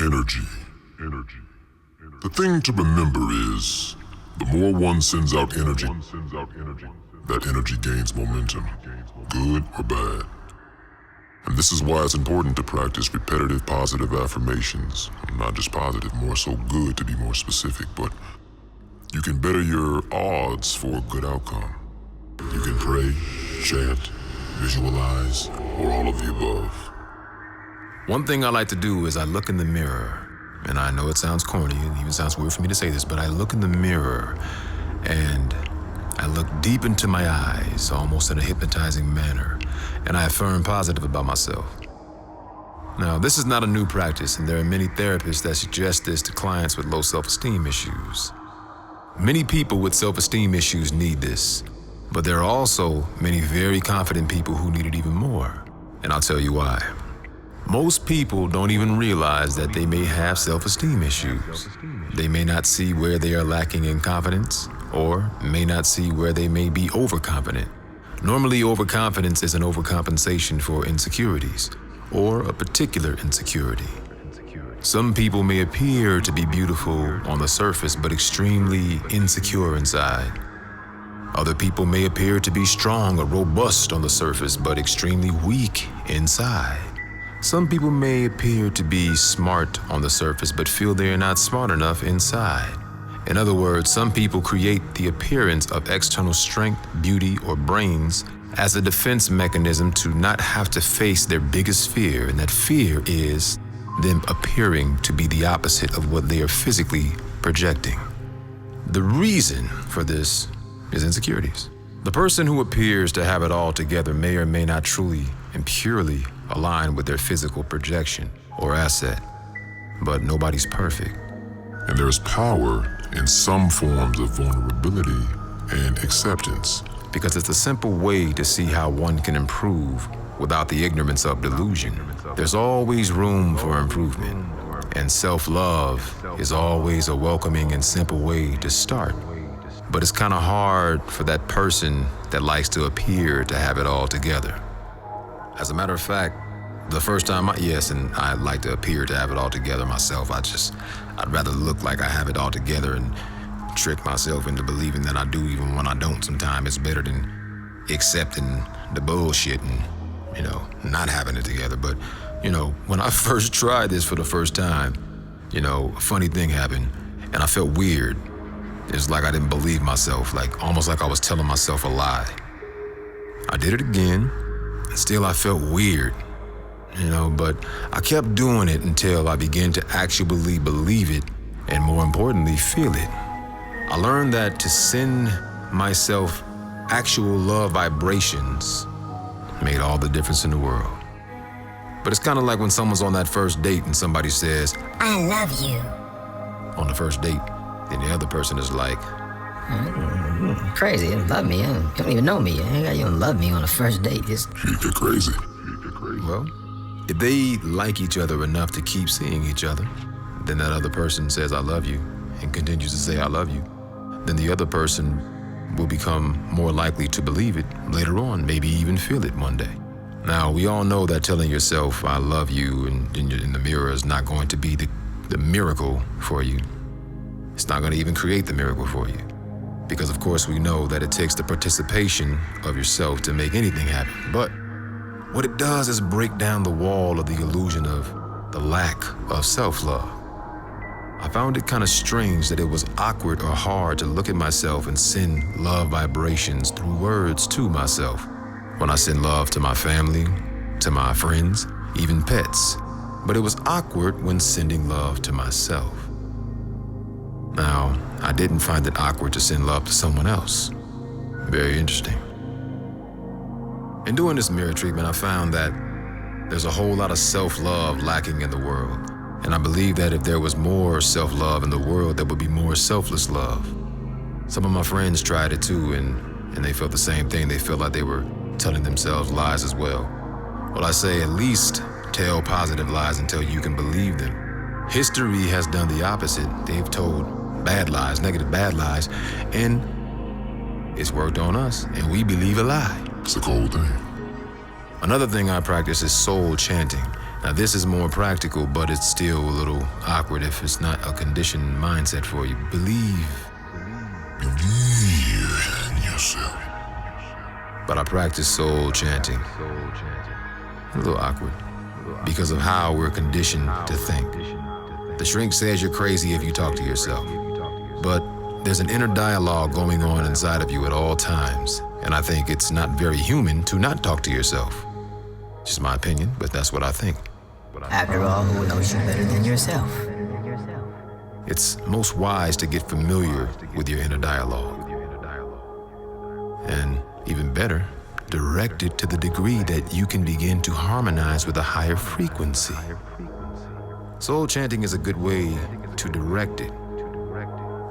Energy. The thing to remember is, the more one sends out energy, that energy gains momentum, good or bad. And this is why it's important to practice repetitive positive affirmations. Not just positive, more so good to be more specific, but you can better your odds for a good outcome. You can pray, chant, visualize, or all of the above. One thing I like to do is I look in the mirror, and I know it sounds corny, it even sounds weird for me to say this, but I look in the mirror and I look deep into my eyes, almost in a hypnotizing manner, and I affirm positive about myself. Now, this is not a new practice, and there are many therapists that suggest this to clients with low self-esteem issues. Many people with self-esteem issues need this, but there are also many very confident people who need it even more, and I'll tell you why. Most people don't even realize that they may have self-esteem issues. They may not see where they are lacking in confidence, or may not see where they may be overconfident. Normally, overconfidence is an overcompensation for insecurities, or a particular insecurity. Some people may appear to be beautiful on the surface, but extremely insecure inside. Other people may appear to be strong or robust on the surface, but extremely weak inside. Some people may appear to be smart on the surface, but feel they are not smart enough inside. In other words, some people create the appearance of external strength, beauty, or brains as a defense mechanism to not have to face their biggest fear, and that fear is them appearing to be the opposite of what they are physically projecting. The reason for this is insecurities. The person who appears to have it all together may or may not truly and purely align with their physical projection or asset, but nobody's perfect. And there is power in some forms of vulnerability and acceptance. Because it's a simple way to see how one can improve without the ignorance of delusion. There's always room for improvement, and self-love is always a welcoming and simple way to start. But it's kind of hard for that person that likes to appear to have it all together. As a matter of fact, the first time I like to appear to have it all together myself. I'd rather look like I have it all together and trick myself into believing that I do even when I don't. Sometimes it's better than accepting the bullshit and, not having it together. But, when I first tried this for the first time, a funny thing happened and I felt weird. It's like I didn't believe myself, almost like I was telling myself a lie. I did it again, and still I felt weird, but I kept doing it until I began to actually believe it, and more importantly, feel it. I learned that to send myself actual love vibrations made all the difference in the world. But it's kind of like when someone's on that first date and somebody says, "I love you," on the first date. And the other person is like, crazy, you love me. You don't even know me. You don't love me on the first date. You're crazy. Well, if they like each other enough to keep seeing each other, then that other person says, "I love you," and continues to say, "I love you." Then the other person will become more likely to believe it later on, maybe even feel it one day. Now, we all know that telling yourself, "I love you," in the mirror is not going to be the miracle for you. It's not going to even create the miracle for you. Because of course we know that it takes the participation of yourself to make anything happen. But what it does is break down the wall of the illusion of the lack of self-love. I found it kind of strange that it was awkward or hard to look at myself and send love vibrations through words to myself. When I send love to my family, to my friends, even pets. But it was awkward when sending love to myself. Now, I didn't find it awkward to send love to someone else. Very interesting. In doing this mirror treatment, I found that there's a whole lot of self-love lacking in the world. And I believe that if there was more self-love in the world, there would be more selfless love. Some of my friends tried it too, and they felt the same thing. They felt like they were telling themselves lies as well. Well, I say at least tell positive lies until you can believe them. History has done the opposite. They've told bad lies, negative bad lies, and it's worked on us, and we believe a lie. It's a cold thing. Another thing I practice is soul chanting. Now, this is more practical, but it's still a little awkward if it's not a conditioned mindset for you. Believe in yourself. But I practice soul chanting. A little awkward because of how we're conditioned to think. The shrink says you're crazy if you talk to yourself. But there's an inner dialogue going on inside of you at all times. And I think it's not very human to not talk to yourself. Just my opinion, but that's what I think. After all, who knows you better than yourself? It's most wise to get familiar with your inner dialogue. And even better, direct it to the degree that you can begin to harmonize with a higher frequency. Soul chanting is a good way to direct it.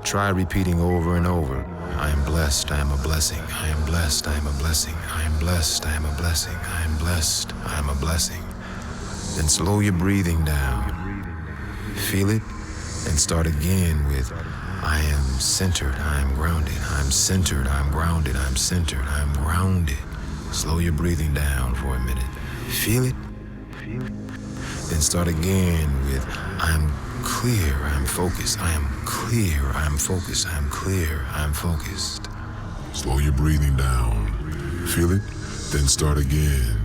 Try repeating over and over. I am blessed, I am a blessing. I am blessed, I am a blessing. I am blessed, I am a blessing. I am blessed, I am a blessing. Then slow your breathing down. Feel it, and start again with I am centered, I am grounded. I am centered, I am grounded. I am centered, I am grounded. Slow your breathing down for a minute. Feel it. Then start again with I am clear, I am focused. I am clear, I am focused. I am clear, I am focused. Slow your breathing down. Feel it, then start again